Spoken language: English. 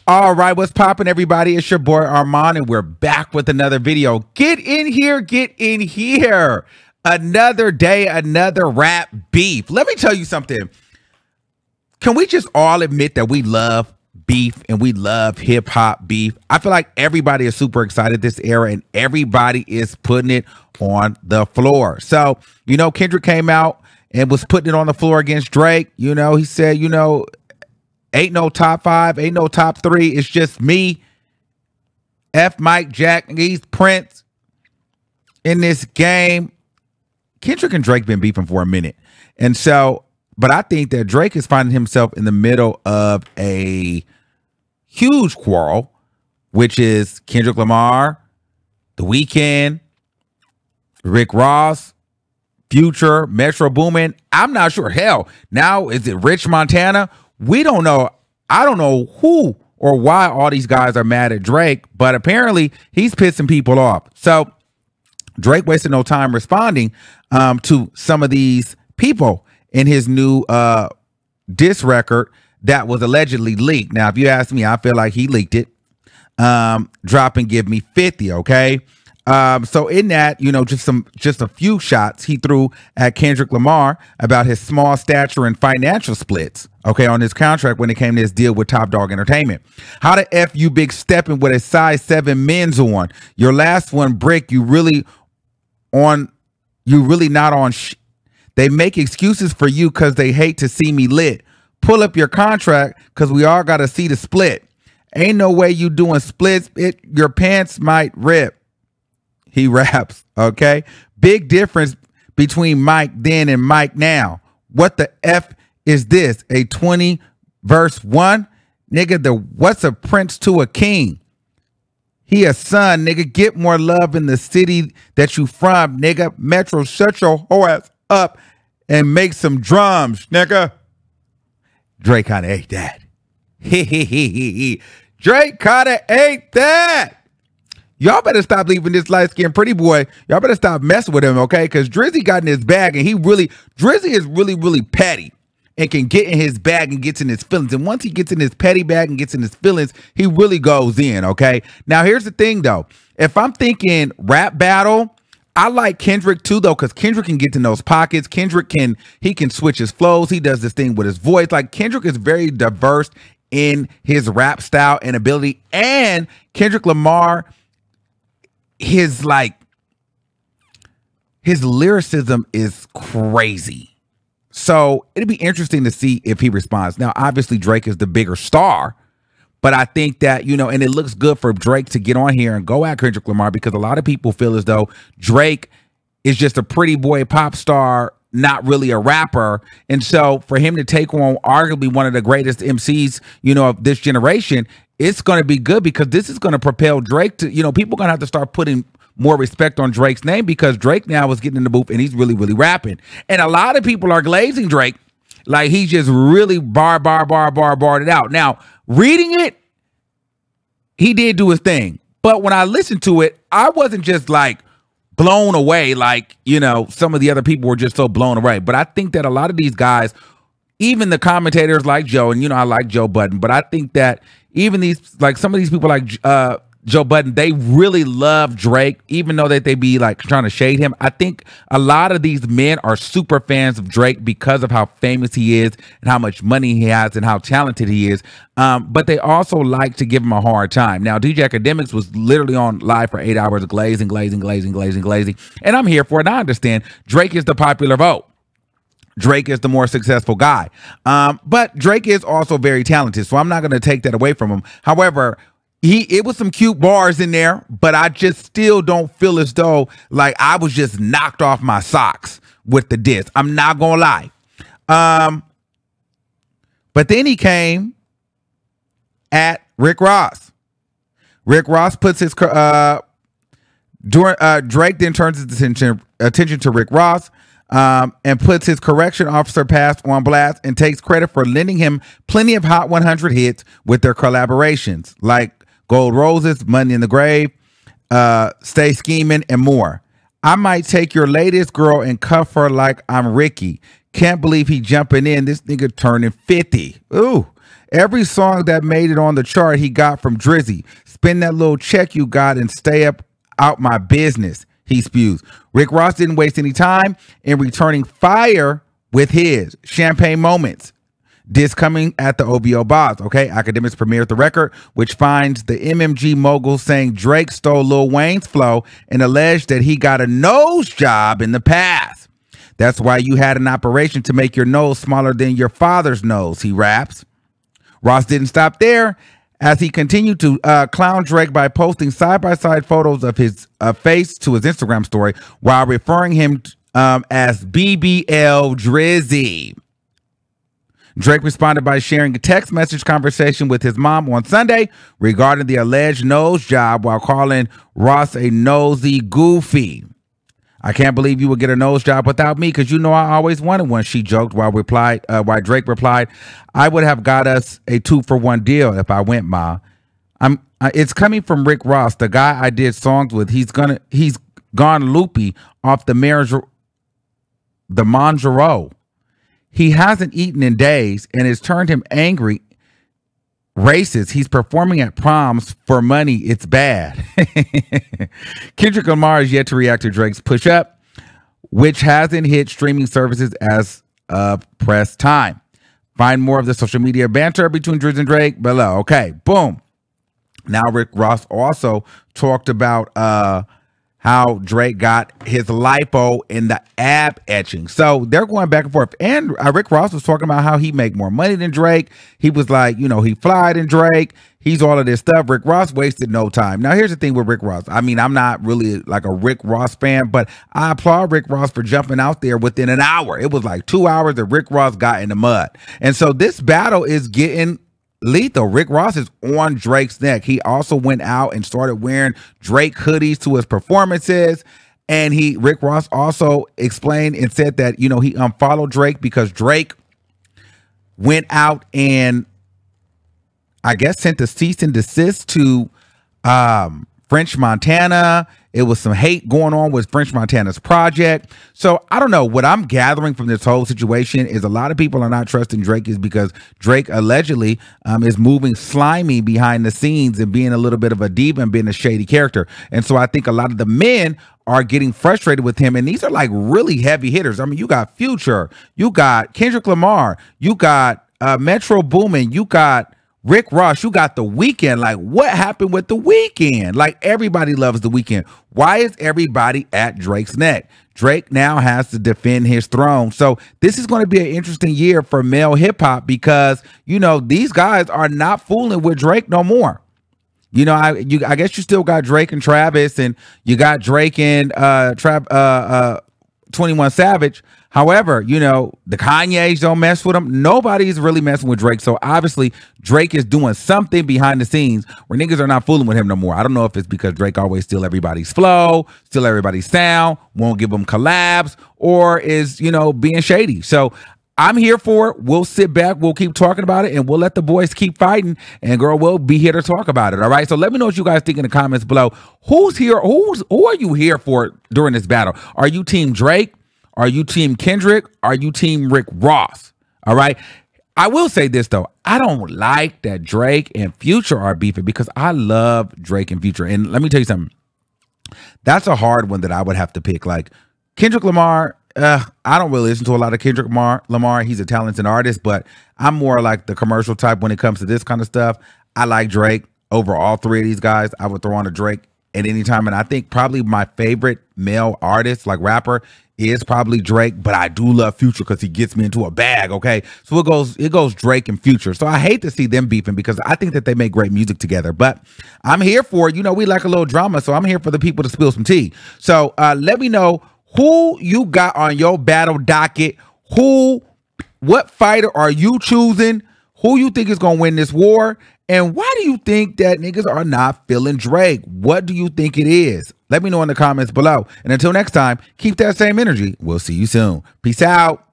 All right, what's poppin', everybody? It's your boy Armon, and we're back with another video. Get in here, get in here. Another day, another rap beef. Let me tell you something. Can we just all admit that we love beef and we love hip hop beef? I feel like everybody is super excited this era and everybody is putting it on the floor. So, you know, Kendrick came out and was putting it on the floor against Drake. You know, he said, you know, ain't no top 5, ain't no top 3. It's just me, F Mike, Jack, he's Prince in this game. Kendrick and Drake been beefing for a minute. And so, but I think that Drake is finding himself in the middle of a huge quarrel, which is Kendrick Lamar, The Weeknd, Rick Ross, Future, Metro Boomin. I'm not sure. Hell, now is it Rich Montana? We don't know. I don't know who or why all these guys are mad at Drake, but apparently he's pissing people off. So Drake wasted no time responding to some of these people in his new diss record that was allegedly leaked. Now, if you ask me, I feel like he leaked it. Drop and give me 50, okay? So in that, you know, just a few shots he threw at Kendrick Lamar about his small stature and financial splits, okay, on his contract when it came to his deal with Top Dog Entertainment. How the F you big stepping with a size 7 men's on? Your last one, Brick, you really not on They make excuses for you because they hate to see me lit. Pull up your contract because we all got to see the split. Ain't no way you doing splits. Your pants might rip. He raps, okay? Big difference between Mike then and Mike now. What the F is this? A 20 verse 1? Nigga, what's a prince to a king? He a son, nigga. Get more love in the city that you from, nigga. Metro, shut your whole ass up and make some drums, nigga. Drake kind of ate that. Drake kind of ate that. Y'all better stop leaving this light-skinned pretty boy. Y'all better stop messing with him, okay? Because Drizzy got in his bag, and Drizzy is really petty and can get in his bag and gets in his feelings. And once he gets in his petty bag and gets in his feelings, he really goes in, okay? Now, here's the thing, though. If I'm thinking rap battle, I like Kendrick, too, though, because Kendrick can get in those pockets. Kendrick can switch his flows. He does this thing with his voice. Like, Kendrick is very diverse in his rap style and ability. And Kendrick Lamar, his lyricism is crazy. So it'd be interesting to see if he responds. Now, obviously Drake is the bigger star, but I think that, you know, and it looks good for Drake to get on here and go at Kendrick Lamar because a lot of people feel as though Drake is just a pretty boy pop star, not really a rapper. And so for him to take on arguably one of the greatest MCs, you know, of this generation, it's going to be good because this is going to propel Drake to, you know, people are going to have to start putting more respect on Drake's name because Drake now is getting in the booth and he's really rapping. And a lot of people are glazing Drake like he just really barred it out. Now, reading it, he did do his thing. But when I listened to it, I wasn't just like blown away like, you know, some of the other people were just so blown away. But I think that a lot of these guys, even the commentators like Joe, and, you know, I like Joe Budden, but I think that even these, like some of these people like Joe Budden, they really love Drake, even though that they be like trying to shade him. I think a lot of these men are super fans of Drake because of how famous he is and how much money he has and how talented he is. But they also like to give him a hard time. Now, DJ Academics was literally on live for 8 hours, glazing. And I'm here for it. I understand Drake is the popular vote. Drake is the more successful guy. But Drake is also very talented, so I'm not going to take that away from him. However, it was some cute bars in there, but I just still don't feel as though like I was just knocked off my socks with the diss. I'm not going to lie. But then he came at Rick Ross. Rick Ross puts his Drake then turns his attention to Rick Ross. And puts his correction officer past on blast and takes credit for lending him plenty of Hot 100 hits with their collaborations like Gold Roses, Money in the Grave, Stay Scheming, and more. I might take your latest girl and cuff her like I'm Ricky. Can't believe he jumping in. This nigga turning 50. Ooh. Every song that made it on the chart he got from Drizzy. Spend that little check you got and stay up out my business, he spews. Rick Ross didn't waste any time in returning fire with his Champagne Moments. This coming at the OVO Boss, okay? Academics premiered the record, which finds the MMG mogul saying Drake stole Lil Wayne's flow and alleged that he got a nose job in the past. That's why you had an operation to make your nose smaller than your father's nose, he raps. Ross didn't stop there, as he continued to clown Drake by posting side-by-side photos of his face to his Instagram story while referring him as BBL Drizzy. Drake responded by sharing a text message conversation with his mom on Sunday regarding the alleged nose job while calling Ross a nosy goofy. I can't believe you would get a nose job without me because you know I always wanted one, she joked while Drake replied, I would have got us a 2-for-1 deal if I went, Ma. It's coming from Rick Ross, the guy I did songs with. He's gone loopy off the Monjaro. He hasn't eaten in days and it's turned him angry. Racist. He's performing at proms for money. It's bad. Kendrick Lamar is yet to react to Drake's Push Up, which hasn't hit streaming services as of press time. Find more of the social media banter between Drizzy and Drake below. Okay, boom. Now Rick Ross also talked about how Drake got his lipo in the ab etching. So they're going back and forth. And Rick Ross was talking about how he make more money than Drake. He was like, you know, he fly than Drake. He's all of this stuff. Rick Ross wasted no time. Now, here's the thing with Rick Ross. I mean, I'm not really like a Rick Ross fan, but I applaud Rick Ross for jumping out there within an hour. It was like 2 hours that Rick Ross got in the mud. And so this battle is getting lethal. Rick Ross is on Drake's neck. He also went out and started wearing Drake hoodies to his performances. And Rick Ross also explained and said that, you know, he unfollowed Drake because Drake went out and I guess sent a cease and desist to French Montana. It was some hate going on with French Montana's project. So I don't know. What I'm gathering from this whole situation is a lot of people are not trusting Drake is because Drake allegedly is moving slimy behind the scenes and being a little bit of a diva and being a shady character. And so I think a lot of the men are getting frustrated with him. And these are like really heavy hitters. I mean, you got Future, you got Kendrick Lamar, you got Metro Boomin, you got Rick Ross, you got The Weeknd. Like, what happened with The Weeknd? Like, everybody loves The Weeknd. Why is everybody at Drake's neck? Drake now has to defend his throne. So this is going to be an interesting year for male hip hop because, you know, these guys are not fooling with Drake no more. You know, I guess you still got Drake and Travis, and you got Drake and 21 Savage. However, you know, the Kanye's don't mess with him. Nobody's really messing with Drake. So obviously Drake is doing something behind the scenes where niggas are not fooling with him no more. I don't know if it's because Drake always steal everybody's flow, steal everybody's sound, won't give them collabs, or is, you know, being shady. So I'm here for it. We'll sit back. We'll keep talking about it, and we'll let the boys keep fighting. And girl, we'll be here to talk about it. All right. So let me know what you guys think in the comments below. Who's here? Who are you here for during this battle? Are you team Drake? Are you team Kendrick? Are you team Rick Ross? All right. I will say this, though. I don't like that Drake and Future are beefing because I love Drake and Future. And let me tell you something. That's a hard one that I would have to pick. Like Kendrick Lamar, I don't really listen to a lot of Kendrick Lamar. He's a talented artist, but I'm more like the commercial type when it comes to this kind of stuff. I like Drake over all three of these guys. I would throw on a Drake at any time. And I think probably my favorite male artist, like rapper, is probably Drake, but I do love Future because he gets me into a bag, okay? So it goes Drake and Future. So I hate to see them beefing because I think that they make great music together, but I'm here for it. You know, we like a little drama, so I'm here for the people to spill some tea. So let me know who you got on your battle docket. What fighter are you choosing? Who you think is going to win this war? And why do you think that niggas are not feeling Drake? What do you think it is? Let me know in the comments below. And until next time, keep that same energy. We'll see you soon. Peace out.